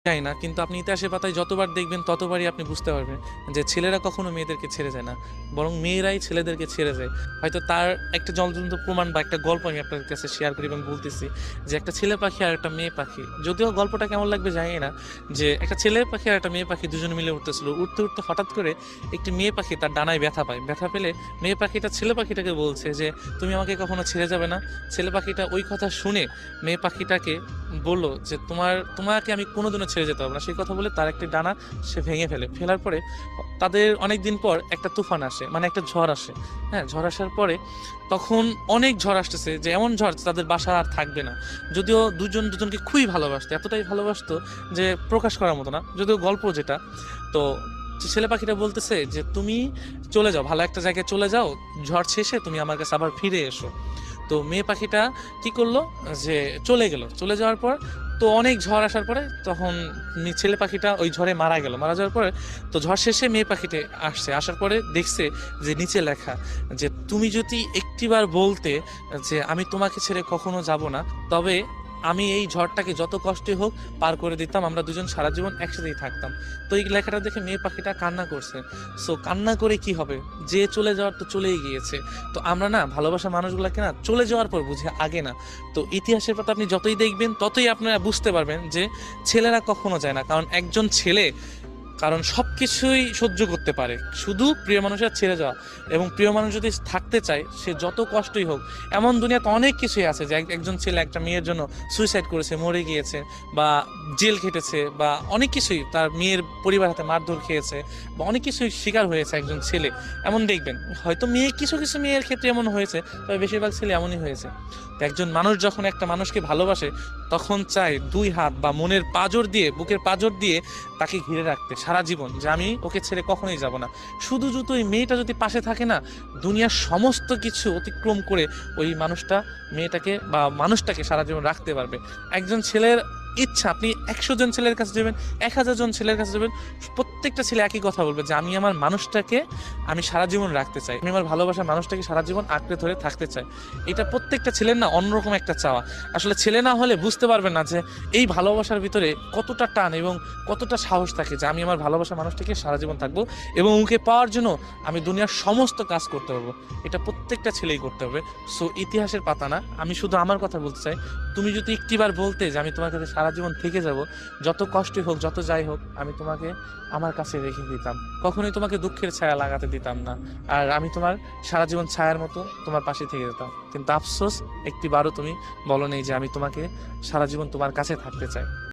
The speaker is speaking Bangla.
চাই না, কিন্তু আপনি ইতিহাসের পাতায় যতবার দেখবেন ততবারই আপনি বুঝতে পারবেন যে ছেলেরা কখনো মেয়েদেরকে ছেড়ে যায় না। বরং মেয়েরাই ছেলেদেরকে ছেড়ে যায়। হয়তো তার একটা জ্বলজ্বলন্ত প্রমাণ বা একটা গল্প আমি আপনাদের কাছে শেয়ার করি এবং বলতেছি যে একটা ছেলে পাখি আর একটা মেয়ে পাখি। যদিও গল্পটা কেমন লাগবে জানি না। যে একটা ছেলে পাখি আর একটা মেয়ে পাখি দুজনে মিলে উড়তেছিল। উড়তে, উড়তে হঠাৎ করে একটি মেয়ে পাখি তার ডানায় ব্যথা পায়। ব্যথা পেলে মেয়ে পাখিটা ছেলে পাখিটাকে বলছে যে, "তুমি আমাকে কখনো ছেড়ে যাবে না?" ছেলে পাখিটা ওই কথা শুনে মেয়ে পাখিটাকে বলল যে, তোমাকে আমি কোনোদিনও ছেড়ে যেতে পারবো না। সেই কথা বলে তার একটি ডানা সে ভেঙে ফেলে। ফেলার পরে তাদের অনেকদিন পর একটা তুফান আসে। মানে একটা ঝড় আসে। হ্যাঁ? ঝড় আসার পরে তখন অনেক ঝড় আসতেছে যে এমন ঝড় যে তাদের বাসা আর থাকবে না। যদিও দুজন দুজনকে খুবই ভালোবাসতো। এতটাই ভালোবাসতো যে প্রকাশ করার মতো না। যদিও গল্প যেটা। তো ছেলে পাখিটা বলতেছে যে, "তুমি চলে যাও। ভালো একটা জায়গায় চলে যাও। ঝড় শেষে তুমি আমার কাছে আবার ফিরে এসো।" তো মেয়ে পাখিটা কি করলো যে চলে গেল। চলে যাওয়ার পর তো অনেক ঝড় আসার পরে তখন ছেলে পাখিটা ওই ঝড়ে মারা গেল। মারা যাওয়ার পরে তো ঝড় শেষে মেয়ে পাখিটা আসছে। আসার পরে দেখছে যে নিচে লেখা যে, "তুমি যদি একটিবার বলতে যে আমি তোমাকে ছেড়ে কখনো যাব না, তবে আমি এই ঝড়টাকে যত কষ্টই হোক পার করে দিতাম। আমরা দুজন সারা জীবন একসাথেই থাকতাম।" তো এই লেখাটা দেখে মেয়ে পাখিটা কান্না করছে। সো কান্না করে কি হবে? যে চলে যাওয়ার তো চলেই গিয়েছে। তো আমরা না ভালোবাসা মানুষগুলাকে না চলে যাওয়ার পর বুঝি, আগে না। তো ইতিহাসের পাতা আপনি যতই দেখবেন ততই আপনারা বুঝতে পারবেন যে ছেলেরা কখনো যায় না। কারণ একজন ছেলে সবকিছুই সহ্য করতে পারে। শুধু প্রিয় মানুষের ছেড়ে যাওয়া, এবং প্রিয় মানুষ যদি থাকতে চায় সে যত কষ্টই হোক। এমন দুনিয়াতে অনেক কিছুই আছে যে একজন ছেলে একটা মেয়ের জন্য সুইসাইড করেছে, মরে গিয়েছে, বা জেল খেটেছে, বা অনেক কিছুই তার মেয়ের পরিবার হাতে মারধর খেয়েছে, বা অনেক কিছুই শিকার হয়েছে একজন ছেলে। এমন দেখবেন হয়তো কিছু কিছু মেয়ের ক্ষেত্রে এমন হয়েছে, তবে বেশিরভাগ ছেলে এমনই হয়েছে। তো একজন মানুষ যখন একটা মানুষকে ভালোবাসে তখন চায় ২ হাত বা মনের পাঁজর দিয়ে, বুকের পাঁজর দিয়ে তাকে ঘিরে রাখতে সারা জীবন, যে আমি ওকে ছেড়ে কখনোই যাব না। শুধু ওই মেয়েটা যদি পাশে থাকে না, দুনিয়ার সমস্ত কিছু অতিক্রম করে ওই মেয়েটাকে বা মানুষটাকে সারা জীবন রাখতে পারবে। একজন ছেলের ইচ্ছা, আপনি ১০০ জন ছেলের কাছে যাবেন, ১০০০ জন ছেলের কাছে যাবেন, প্রত্যেকটা ছেলে একই কথা বলবে যে, আমি সারা জীবন রাখতে চাই। আমি আমার ভালোবাসার মানুষটাকে সারা জীবন আঁকড়ে ধরে থাকতে চাই। এটা প্রত্যেকটা ছেলের না অন্যরকম একটা চাওয়া। আসলে ছেলে না হলে বুঝতে পারবেন না যে এই ভালোবাসার ভিতরে কতটা টান এবং কতটা সাহস থাকে যে আমি আমার ভালোবাসার মানুষটাকে সারা জীবন থাকবো, এবং ওকে পাওয়ার জন্য আমি দুনিয়ার সমস্ত কাজ করতে পারবো। এটা প্রত্যেকটা ছেলেই করতে হবে। সো ইতিহাসের পাতা না, আমি শুধু আমার কথা বলতে চাই। তুমি যদি একটিবার বলতে যে আমি তোমার কাছে সারা জীবন থেকে যাব, যত কষ্টই হোক, যত যাই হোক, আমি তোমাকে আমার কাছে রেখে দিতাম। কখনোই তোমাকে দুঃখের ছায়া লাগাতে দিতাম না। আর আমি তোমার সারা জীবন ছায়ার মতো তোমার পাশে থেকে যেতাম। কিন্তু আফসোস, একটিবারও তুমি বলো নাই যে আমি তোমাকে সারা জীবন তোমার কাছে থাকতে চাই।